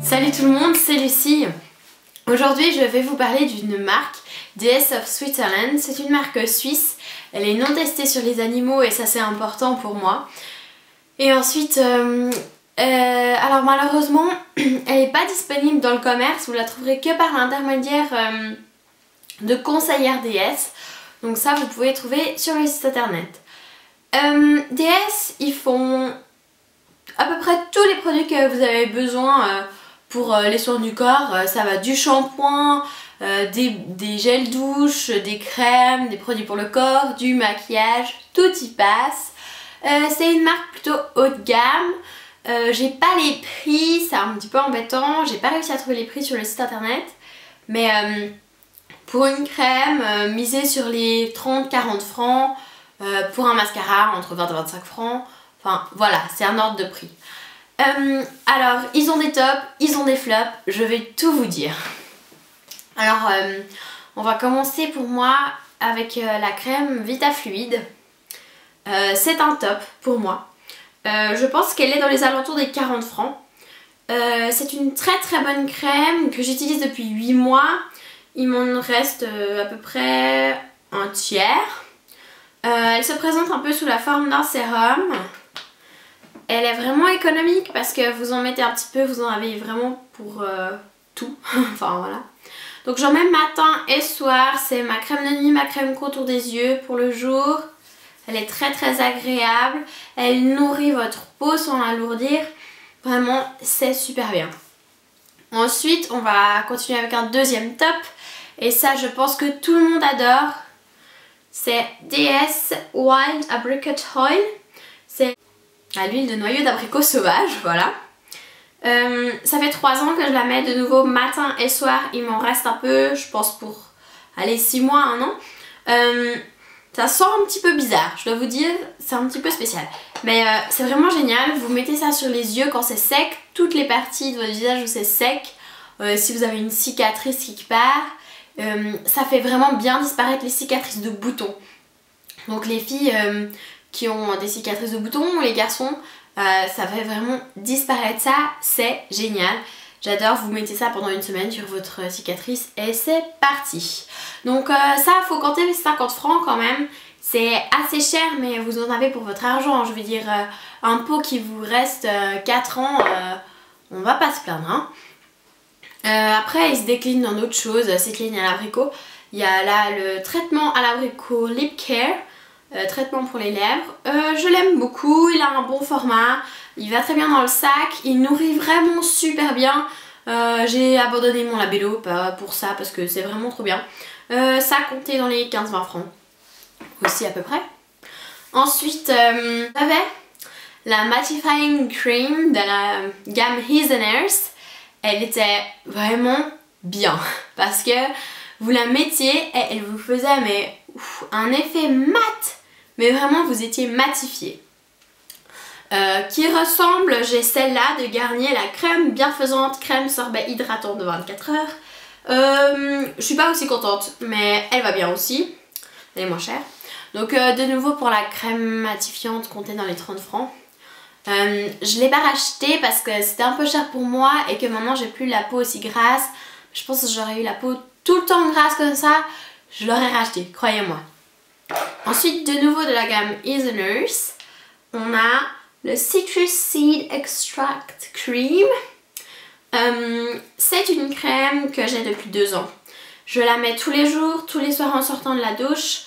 Salut tout le monde, c'est Lucie. Aujourd'hui je vais vous parler d'une marque, DS of Switzerland. C'est une marque suisse, elle est non testée sur les animaux et ça c'est important pour moi. Et ensuite, alors malheureusement elle n'est pas disponible dans le commerce, vous la trouverez que par l'intermédiaire de conseillères DS. Donc ça vous pouvez trouver sur le site internet. DS, ils font à peu près tous les produits que vous avez besoin pour les soins du corps. Ça va du shampoing, des gels douche, des crèmes, des produits pour le corps, du maquillage, tout y passe. C'est une marque plutôt haut de gamme. J'ai pas les prix, c'est un petit peu embêtant, j'ai pas réussi à trouver les prix sur le site internet. Mais pour une crème, misez sur les 30-40 francs. Pour un mascara, entre 20 et 25 francs. Enfin voilà, c'est un ordre de prix. Alors, ils ont des tops, ils ont des flops, je vais tout vous dire. Alors, on va commencer pour moi avec la crème Vitafluid. C'est un top pour moi. Je pense qu'elle est dans les alentours des 40 francs. C'est une très très bonne crème que j'utilise depuis 8 mois. Il m'en reste à peu près un tiers. Elle se présente un peu sous la forme d'un sérum. Elle est vraiment économique parce que vous en mettez un petit peu, vous en avez vraiment pour tout. Enfin voilà. Donc j'en mets matin et soir. C'est ma crème de nuit, ma crème contour des yeux pour le jour. Elle est très très agréable. Elle nourrit votre peau sans l'alourdir. Vraiment, c'est super bien. Ensuite, on va continuer avec un deuxième top. Et ça, je pense que tout le monde adore. C'est DS Wild Apricot Oil. C'est à l'huile de noyau d'abricot sauvage, voilà. Ça fait 3 ans que je la mets de nouveau matin et soir. Il m'en reste un peu, je pense pour aller 6 mois, 1 an. Ça sent un petit peu bizarre, je dois vous dire, c'est un petit peu spécial. Mais c'est vraiment génial, vous mettez ça sur les yeux quand c'est sec, toutes les parties de votre visage où c'est sec. Si vous avez une cicatrice quelque part, ça fait vraiment bien disparaître les cicatrices de boutons. Donc les filles qui ont des cicatrices de boutons, ou les garçons, ça fait vraiment disparaître ça, c'est génial. J'adore, vous mettez ça pendant une semaine sur votre cicatrice et c'est parti. Donc ça, faut compter les 50 francs quand même. C'est assez cher mais vous en avez pour votre argent. Je veux dire, un pot qui vous reste 4 ans, on va pas se plaindre, hein. Après il se décline dans d'autres choses, c'est qu'il y a l'abricot. Il y a là le traitement à l'abricot Lip Care, traitement pour les lèvres. Je l'aime beaucoup, il a un bon format, il va très bien dans le sac, il nourrit vraiment super bien. J'ai abandonné mon labello pour ça parce que c'est vraiment trop bien. Ça comptait dans les 15-20 francs aussi à peu près. Ensuite j'avais la Mattifying Cream de la gamme His and Hers. Elle était vraiment bien parce que vous la mettiez et elle vous faisait mais, un effet mat, mais vraiment vous étiez matifié. Qui ressemble, j'ai celle-là de Garnier, la crème bienfaisante, crème sorbet hydratant de 24 heures. Je suis pas aussi contente mais elle va bien aussi, elle est moins chère. Donc de nouveau pour la crème matifiante comptée dans les 30 francs. Je l'ai pas racheté parce que c'était un peu cher pour moi et que maintenant j'ai plus la peau aussi grasse. Je pense que j'aurais eu la peau tout le temps grasse comme ça, je l'aurais racheté, croyez-moi. Ensuite de nouveau de la gamme His and Hers, on a le Citrus Seed Extract Cream. C'est une crème que j'ai depuis 2 ans. Je la mets tous les jours, tous les soirs en sortant de la douche.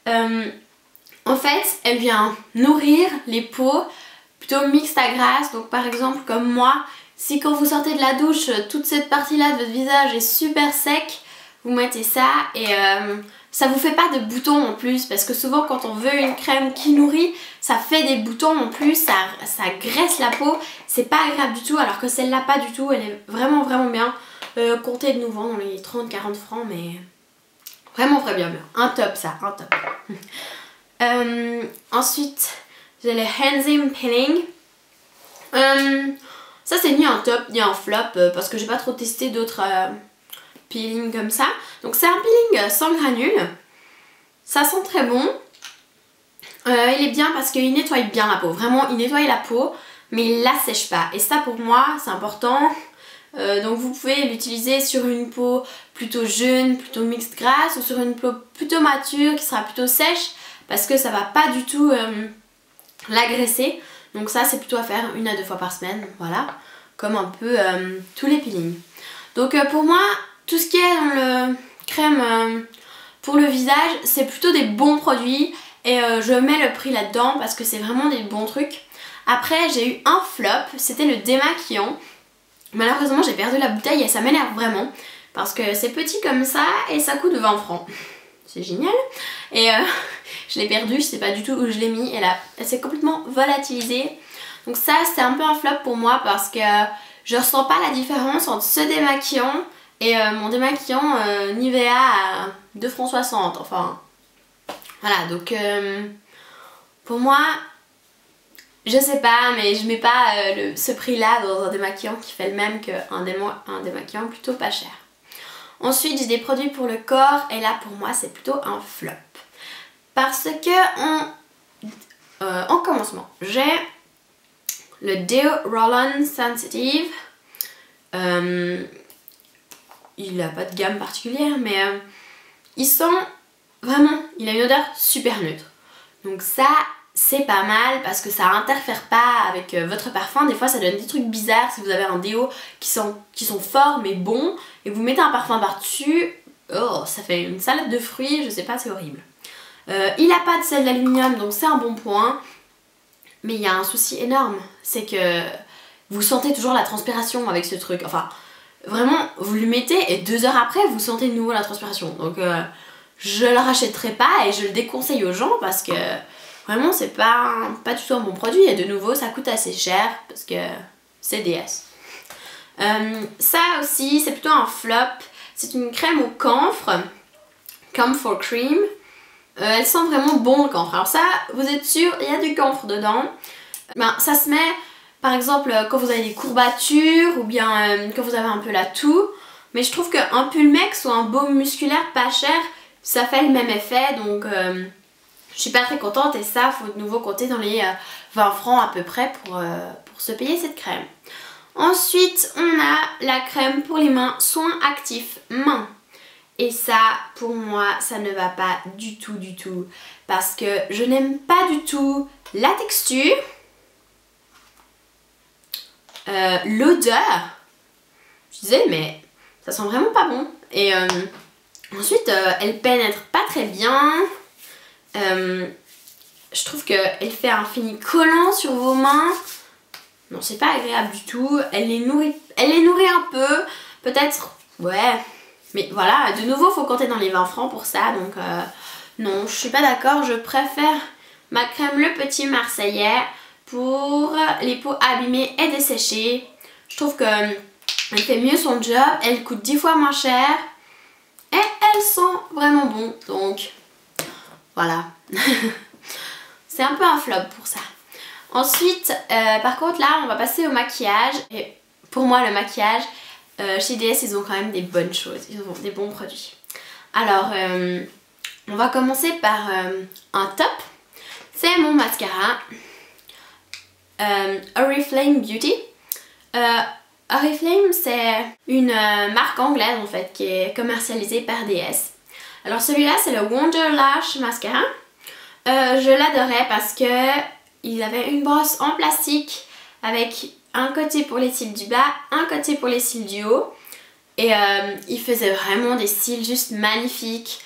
En fait, elle vient nourrir les peaux plutôt mixte à grasse. Donc par exemple comme moi, si quand vous sortez de la douche, toute cette partie là de votre visage est super sec, vous mettez ça et ça vous fait pas de boutons en plus, parce que souvent quand on veut une crème qui nourrit, ça fait des boutons en plus, ça graisse la peau, c'est pas agréable du tout, alors que celle-là pas du tout, elle est vraiment vraiment bien. Comptez de nouveau dans les 30-40 francs, mais vraiment très bien. Un top ça, un top. Ensuite j'ai les Enzyme Peeling. Ça c'est ni un top ni un flop parce que j'ai pas trop testé d'autres peeling comme ça. Donc c'est un peeling sans granules. Ça sent très bon. Il est bien parce qu'il nettoie bien la peau. Vraiment il nettoie la peau mais il la sèche pas. Et ça pour moi c'est important. Donc vous pouvez l'utiliser sur une peau plutôt jeune, plutôt mixte grasse, ou sur une peau plutôt mature qui sera plutôt sèche, parce que ça va pas du tout l'agresser. Donc ça c'est plutôt à faire 1 à 2 fois par semaine, voilà, comme un peu tous les peelings. Donc pour moi, tout ce qui est dans le crème pour le visage, c'est plutôt des bons produits, et je mets le prix là-dedans parce que c'est vraiment des bons trucs. Après j'ai eu un flop, c'était le démaquillant. Malheureusement j'ai perdu la bouteille et ça m'énerve vraiment, parce que c'est petit comme ça et ça coûte 20 francs. C'est génial. Et je l'ai perdu, je sais pas du tout où je l'ai mis, et là elle s'est complètement volatilisée. Donc ça c'était un peu un flop pour moi, parce que je ressens pas la différence entre ce démaquillant et mon démaquillant Nivea à 2,60 francs. Enfin voilà, donc pour moi, je sais pas, mais je mets pas ce prix là dans un démaquillant qui fait le même qu'un démaquillant plutôt pas cher. Ensuite j'ai des produits pour le corps, et là pour moi c'est plutôt un flop. Parce que en commencement, j'ai le Deo Roll-On Sensitive. Il n'a pas de gamme particulière, mais il sent vraiment, il a une odeur super neutre. Donc ça c'est pas mal, parce que ça interfère pas avec votre parfum. Des fois ça donne des trucs bizarres si vous avez un déo qui sont forts mais bons, et vous mettez un parfum par dessus, oh, ça fait une salade de fruits, je sais pas, c'est horrible. Il n'a pas de sel d'aluminium, donc c'est un bon point. Mais il y a un souci énorme, c'est que vous sentez toujours la transpiration avec ce truc. Enfin, vraiment, vous le mettez et 2 heures après, vous sentez de nouveau la transpiration. Donc je le rachèterai pas, et je le déconseille aux gens, parce que vraiment c'est pas du tout un bon produit, et de nouveau ça coûte assez cher parce que c'est DS. Ça aussi c'est plutôt un flop. C'est une crème au camphre, Camphor Cream. Elle sent vraiment bon le camphre. Alors ça, vous êtes sûr, il y a du camphre dedans. Ben, ça se met par exemple quand vous avez des courbatures, ou bien quand vous avez un peu la toux. Mais je trouve qu'un Pulmex ou un baume musculaire pas cher, ça fait le même effet. Donc je suis pas très contente, et ça faut de nouveau compter dans les 20 francs à peu près pour se payer cette crème. Ensuite on a la crème pour les mains, soins actifs main. Et ça pour moi ça ne va pas du tout, parce que je n'aime pas du tout la texture, l'odeur. Je disais mais ça sent vraiment pas bon. Et ensuite elle pénètre pas très bien. Je trouve qu'elle fait un fini collant sur vos mains. Non, c'est pas agréable du tout. Elle les nourrit un peu, peut-être, ouais. Mais voilà, de nouveau faut compter dans les 20 francs pour ça. Donc non, je suis pas d'accord. Je préfère ma crème Le Petit Marseillais pour les peaux abîmées et desséchées. Je trouve qu'elle fait mieux son job. Elle coûte 10 fois moins cher, et elle sent vraiment bon. Donc voilà. C'est un peu un flop pour ça. Ensuite, par contre là on va passer au maquillage. Et pour moi le maquillage, chez DS ils ont quand même des bonnes choses, ils ont des bons produits. Alors on va commencer par un top. C'est mon mascara Oriflame Beauty. Oriflame c'est une marque anglaise en fait, qui est commercialisée par DS. Alors celui-là c'est le Wonder Lash Mascara. Je l'adorais parce que il avait une brosse en plastique avec un côté pour les cils du bas, un côté pour les cils du haut, et il faisait vraiment des cils juste magnifiques,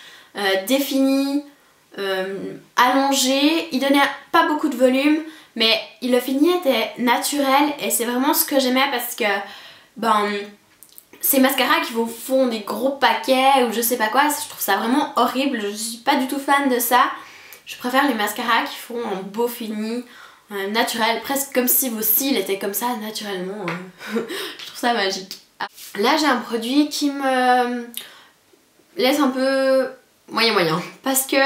définis, allongés. Il donnait pas beaucoup de volume, mais le fini était naturel, et c'est vraiment ce que j'aimais, parce que ces mascaras qui vous font des gros paquets ou je sais pas quoi, je trouve ça vraiment horrible. Je suis pas du tout fan de ça. Je préfère les mascaras qui font un beau fini, naturel, presque comme si vos cils étaient comme ça naturellement. Je trouve ça magique. Là j'ai un produit qui me laisse un peu moyen, parce que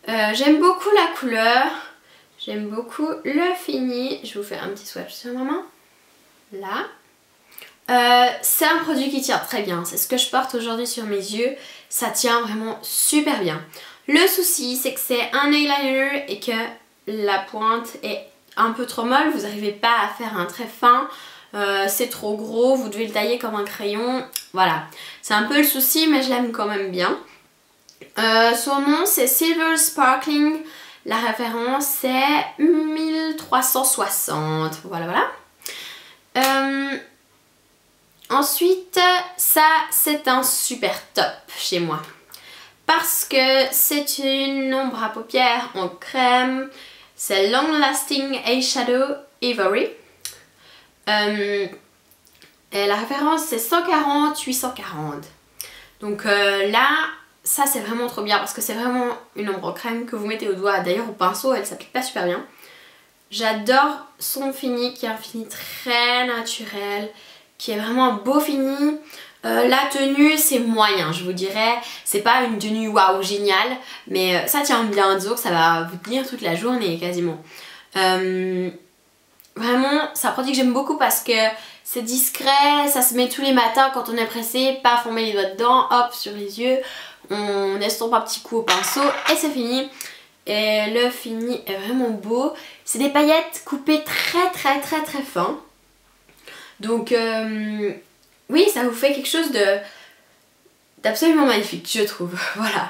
j'aime beaucoup la couleur, j'aime beaucoup le fini. Je vais vous faire un petit swatch sur ma main. Là. C'est un produit qui tient très bien, c'est ce que je porte aujourd'hui sur mes yeux, ça tient vraiment super bien. Le souci c'est que c'est un eyeliner et que la pointe est un peu trop molle, vous n'arrivez pas à faire un trait fin. c'est trop gros, vous devez le tailler comme un crayon. Voilà, c'est un peu le souci mais je l'aime quand même bien. Son nom c'est Silver Sparkling, la référence c'est 1360, voilà. Ensuite, ça c'est un super top chez moi. Parce que c'est une ombre à paupières en crème. C'est Long Lasting Eyeshadow Ivory. Et la référence c'est 140-840. Donc là, ça c'est vraiment trop bien parce que c'est vraiment une ombre en crème que vous mettez au doigt. D'ailleurs au pinceau, elle s'applique pas super bien. J'adore son fini qui est un fini très naturel, qui est vraiment un beau fini. La tenue c'est moyen, je vous dirais, c'est pas une tenue waouh géniale, mais ça tient bien, disons que ça va vous tenir toute la journée quasiment. Vraiment c'est un produit que j'aime beaucoup parce que c'est discret, ça se met tous les matins quand on est pressé, paf on met les doigts dedans, hop sur les yeux, on estompe un petit coup au pinceau et c'est fini. Et le fini est vraiment beau, c'est des paillettes coupées très fin. Donc oui, ça vous fait quelque chose d'absolument magnifique, je trouve. Voilà.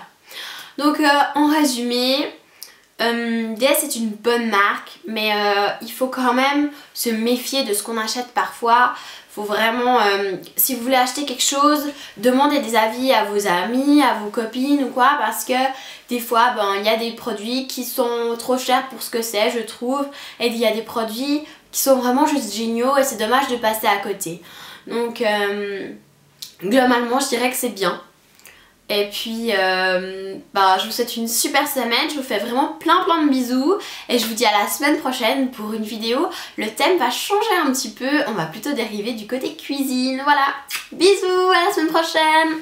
Donc en résumé, DS est une bonne marque, mais il faut quand même se méfier de ce qu'on achète parfois. Faut vraiment, si vous voulez acheter quelque chose, demandez des avis à vos amis, à vos copines ou quoi, parce que des fois, il y a des produits qui sont trop chers pour ce que c'est, je trouve, et il y a des produits qui sont vraiment juste géniaux et c'est dommage de passer à côté. Donc globalement je dirais que c'est bien. Et puis je vous souhaite une super semaine, je vous fais vraiment plein de bisous et je vous dis à la semaine prochaine pour une vidéo. Le thème va changer un petit peu, on va plutôt dériver du côté cuisine, voilà. Bisous, à la semaine prochaine.